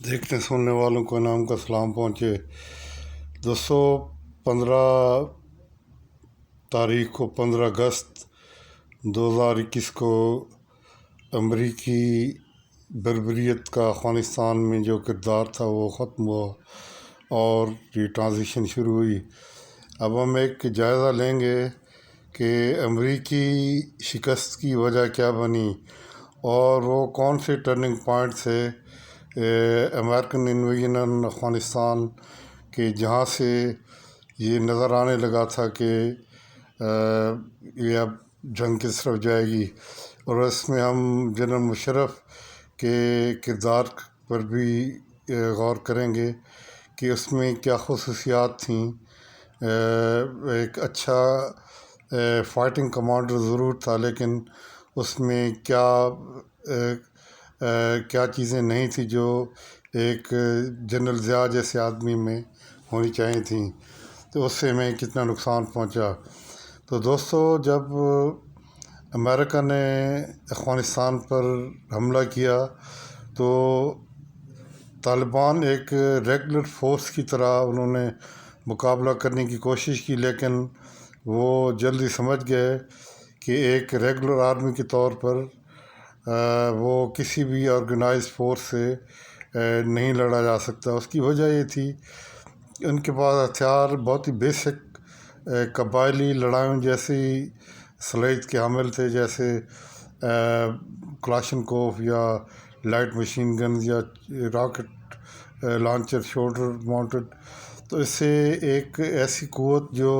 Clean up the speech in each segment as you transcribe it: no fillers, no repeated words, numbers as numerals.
دیکھنے سننے والوں کو نام کا سلام پہنچے۔ دوستو، 15 تاریخ کو 15 اگست 2021 کو امریکی بربریت کا افغانستان میں جو کردار تھا وہ ختم ہوا اور یہ ٹرانزیشن شروع ہوئی۔ اب ہم ایک جائزہ لیں گے کہ امریکی شکست کی وجہ کیا بنی اور وہ کون سے ٹرننگ پوائنٹ تھے امریکن انویژن افغانستان کے، جہاں سے یہ نظر آنے لگا تھا کہ یہ اب جنگ کس طرف جائے گی، اور اس میں ہم جنرل مشرف کے کردار پر بھی غور کریں گے کہ اس میں کیا خصوصیات تھیں۔ ایک اچھا فائٹنگ کمانڈر ضرور تھا، لیکن اس میں کیا چیزیں نہیں تھیں جو ایک جنرل ضیاء جیسے آدمی میں ہونی چاہیے تھیں، تو اس سے ہمیں کتنا نقصان پہنچا۔ تو دوستو، جب امریکہ نے افغانستان پر حملہ کیا تو طالبان ایک ریگولر فورس کی طرح انہوں نے مقابلہ کرنے کی کوشش کی، لیکن وہ جلدی سمجھ گئے کہ ایک ریگولر آرمی کے طور پر وہ کسی بھی آرگنائز فورس سے نہیں لڑا جا سکتا۔ اس کی وجہ یہ تھی کہ ان کے پاس ہتھیار بہت ہی بیسک قبائلی لڑائیوں جیسی صلاحیت کے حامل تھے، جیسے کلاشنکوف یا لائٹ مشین گنز یا راکٹ لانچر شولڈر ماؤنٹڈ۔ تو اس سے ایک ایسی قوت جو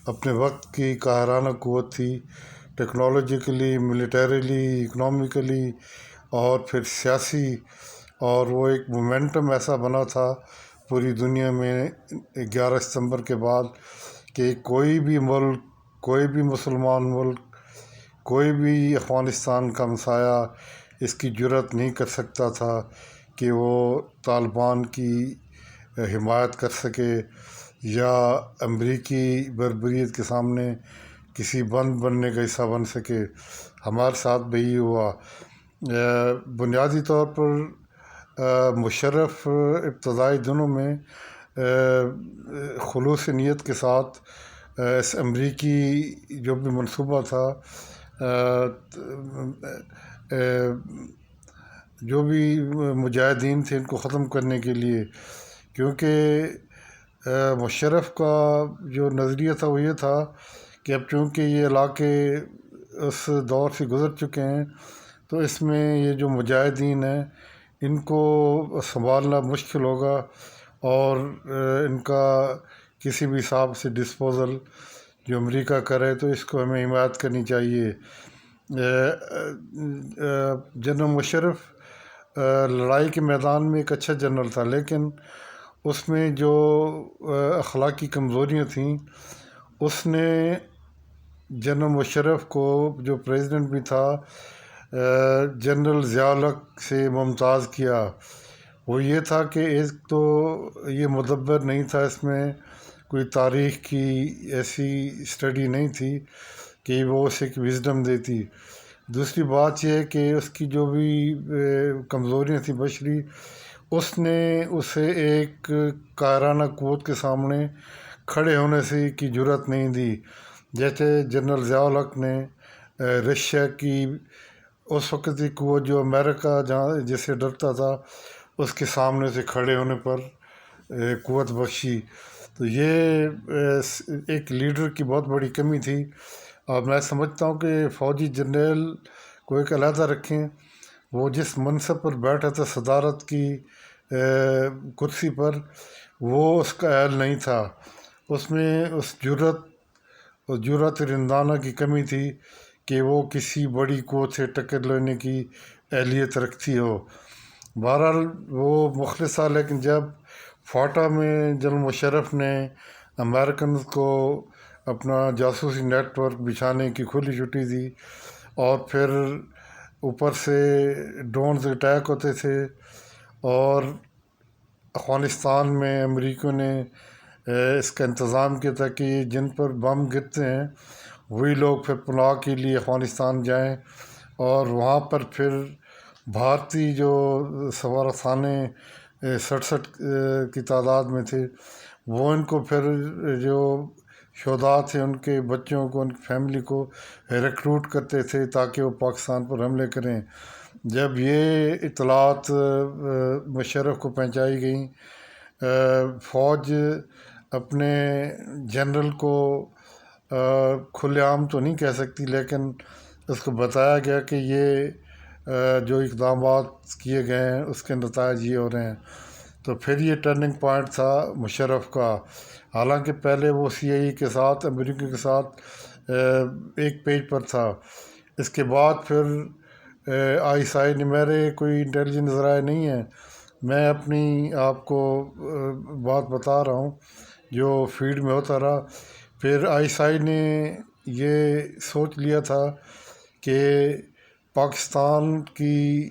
اپنے وقت کی قاہرانہ قوت تھی، ٹیکنالوجیکلی، ملیٹریلی، اکنامکلی اور پھر سیاسی، اور وہ ایک مومنٹم ایسا بنا تھا پوری دنیا میں 11 ستمبر کے بعد کہ کوئی بھی ملک، کوئی بھی مسلمان ملک، کوئی بھی افغانستان کا ہمسایہ اس کی جرأت نہیں کر سکتا تھا کہ وہ طالبان کی حمایت کر سکے یا امریکی بربریت کے سامنے کسی بند بننے کا حصہ بن سکے۔ ہمارے ساتھ بھی یہ ہوا۔ بنیادی طور پر مشرف ابتدائی دنوں میں خلوص نیت کے ساتھ اس امریکی جو بھی منصوبہ تھا، جو بھی مجاہدین تھے ان کو ختم کرنے کے لیے، کیونکہ مشرف کا جو نظریہ تھا وہ یہ تھا کہ اب چونکہ یہ علاقے اس دور سے گزر چکے ہیں تو اس میں یہ جو مجاہدین ہیں ان کو سنبھالنا مشکل ہوگا، اور ان کا کسی بھی حساب سے ڈسپوزل جو امریکہ کرے تو اس کو ہمیں حمایت کرنی چاہیے۔ جنرل مشرف لڑائی کے میدان میں ایک اچھا جنرل تھا، لیکن اس میں جو اخلاقی کمزوریاں تھیں اس نے جنرل مشرف کو، جو پریزیڈنٹ بھی تھا، جنرل ضیاء الحق سے ممتاز کیا۔ وہ یہ تھا کہ ایک تو یہ مدبر نہیں تھا، اس میں کوئی تاریخ کی ایسی اسٹڈی نہیں تھی کہ وہ اسے ایک وزڈم دیتی۔ دوسری بات یہ ہے کہ اس کی جو بھی کمزوریاں تھیں بشری، اس نے اسے ایک قاہرانہ قوت کے سامنے کھڑے ہونے سے کی جرأت نہیں دی، جیسے جنرل ضیاء الحق نے رشیا کی اس وقت کی قوت جو امریکہ جس سے ڈرتا تھا اس کے سامنے سے کھڑے ہونے پر قوت بخشی۔ تو یہ ایک لیڈر کی بہت بڑی کمی تھی، اور میں سمجھتا ہوں کہ فوجی جرنیل کو ایک علیحدہ رکھیں، وہ جس منصب پر بیٹھا تھا صدارت کی کرسی پر، وہ اس کا اہل نہیں تھا۔ اس میں اس جرأت رندانہ کی کمی تھی کہ وہ کسی بڑی قوت سے ٹکر لینے کی اہلیت رکھتی ہو۔ بہرحال وہ مخلص تھا، لیکن جب فاٹا میں جنرل مشرف نے امریکنز کو اپنا جاسوسی نیٹ ورک بچھانے کی کھلی چھٹی دی، اور پھر اوپر سے ڈرونز اٹیک ہوتے تھے، اور افغانستان میں امریکیوں نے اس کا انتظام کیا تھا کہ جن پر بم گرتے ہیں وہی لوگ پھر پناہ کے لیے افغانستان جائیں، اور وہاں پر پھر بھارتی جو سفارت خانے 67 کی تعداد میں تھے، وہ ان کو پھر جو شہداء تھے ان کے بچوں کو، ان کی فیملی کو ریکروٹ کرتے تھے تاکہ وہ پاکستان پر حملے کریں۔ جب یہ اطلاعات مشرف کو پہنچائی گئیں، فوج اپنے جنرل کو کھلے عام تو نہیں کہہ سکتی، لیکن اس کو بتایا گیا کہ یہ جو اقدامات کیے گئے ہیں اس کے نتائج یہ ہو رہے ہیں۔ تو پھر یہ ٹرننگ پوائنٹ تھا مشرف کا۔ حالانکہ پہلے وہ سی آئی اے کے ساتھ، امریکہ کے ساتھ ایک پیج پر تھا۔ اس کے بعد پھر آئی ایس آئی نے، میرے کوئی انٹیلیجنس ذرائع نہیں ہے، میں اپنی آپ کو بات بتا رہا ہوں جو فیلڈ میں ہوتا رہا۔ پھر آئی ایس آئی نے یہ سوچ لیا تھا کہ پاکستان کی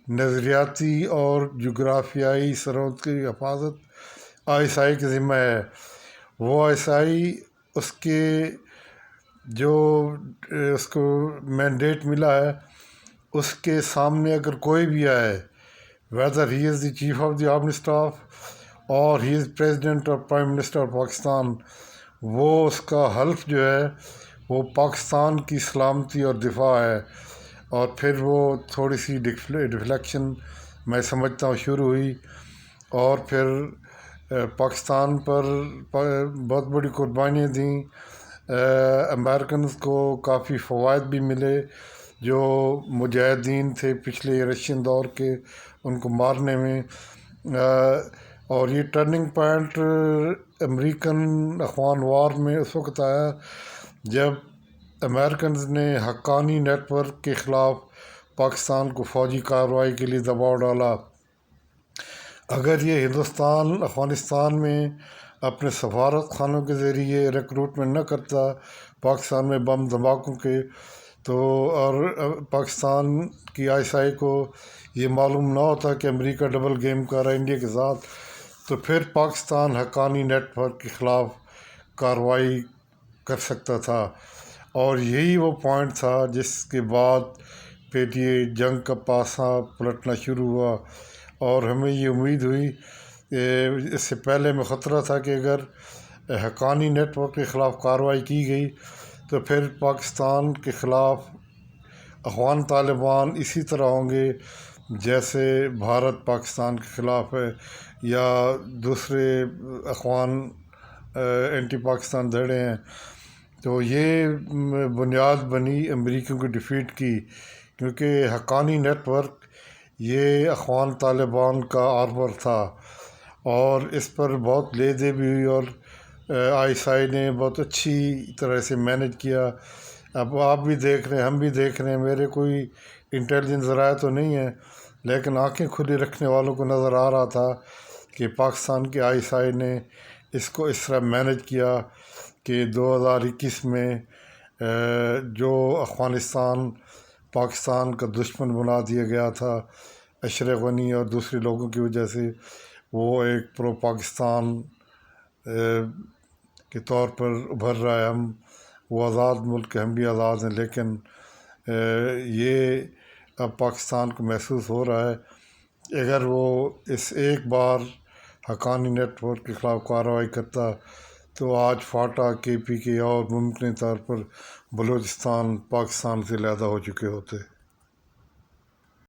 نظریاتی اور جغرافیائی سرحد کی حفاظت آئی ایس آئی کے ذمہ ہے۔ وہ آئی ایس آئی اس کے جو اس کو مینڈیٹ ملا ہے، اس کے سامنے اگر کوئی بھی آئے، whether he is the chief of the army staff اور ہی از پریزیڈنٹ اور پرائم منسٹر آف پاکستان، وہ اس کا حلف جو ہے وہ پاکستان کی سلامتی اور دفاع ہے۔ اور پھر وہ تھوڑی سی ڈیفلیکشن میں سمجھتا ہوں شروع ہوئی، اور پھر پاکستان پر بہت بڑی قربانیاں دیں۔ امریکنز کو کافی فوائد بھی ملے، جو مجاہدین تھے پچھلے رشین دور کے، ان کو مارنے میں۔ اور یہ ٹرننگ پوائنٹ امریکن افغان وار میں اس وقت آیا جب امریکنز نے حقانی نیٹ ورک کے خلاف پاکستان کو فوجی کارروائی کے لیے دباؤ ڈالا۔ اگر یہ ہندوستان افغانستان میں اپنے سفارت خانوں کے ذریعے ریکروٹمنٹ نہ کرتا پاکستان میں بم دھماکوں کے، تو اور پاکستان کی آئی ایس آئی کو یہ معلوم نہ ہوتا کہ امریکہ ڈبل گیم کر رہا ہے انڈیا کے ساتھ، تو پھر پاکستان حقانی نیٹ ورک کے خلاف کارروائی کر سکتا تھا۔ اور یہی وہ پوائنٹ تھا جس کے بعد پھر یہ جنگ کا پاسا پلٹنا شروع ہوا، اور ہمیں یہ امید ہوئی اس سے پہلے میں خطرہ تھا کہ اگر حقانی نیٹ ورک کے خلاف کارروائی کی گئی تو پھر پاکستان کے خلاف افغان طالبان اسی طرح ہوں گے جیسے بھارت پاکستان کے خلاف ہے، یا دوسرے افغان اینٹی پاکستان دھڑے ہیں۔ تو یہ بنیاد بنی امریکیوں کی ڈیفیٹ کی، کیونکہ حقانی نیٹ ورک یہ افغان طالبان کا آرمر تھا، اور اس پر بہت لے دے بھی ہوئی، اور آئی ایس آئی نے بہت اچھی طرح سے مینج کیا۔ اب آپ بھی دیکھ رہے ہیں، ہم بھی دیکھ رہے ہیں، میرے کوئی انٹیلیجنس ذرائع تو نہیں ہے، لیکن آنکھیں کھلی رکھنے والوں کو نظر آ رہا تھا کہ پاکستان کی آئی ایس آئی نے اس کو اس طرح مینج کیا کہ 2021 میں جو افغانستان پاکستان کا دشمن بنا دیا گیا تھا اشرف غنی اور دوسرے لوگوں کی وجہ سے، وہ ایک پرو پاکستان کے طور پر ابھر رہا ہے۔ ہم وہ آزاد ملک، ہم بھی آزاد ہیں، لیکن یہ اب پاکستان کو محسوس ہو رہا ہے اگر وہ اس ایک بار حقانی نیٹ ورک کے خلاف کارروائی کرتا تو آج فاٹا، کے پی کے اور ممکن طور پر بلوچستان پاکستان سے علیحدہ ہو چکے ہوتے۔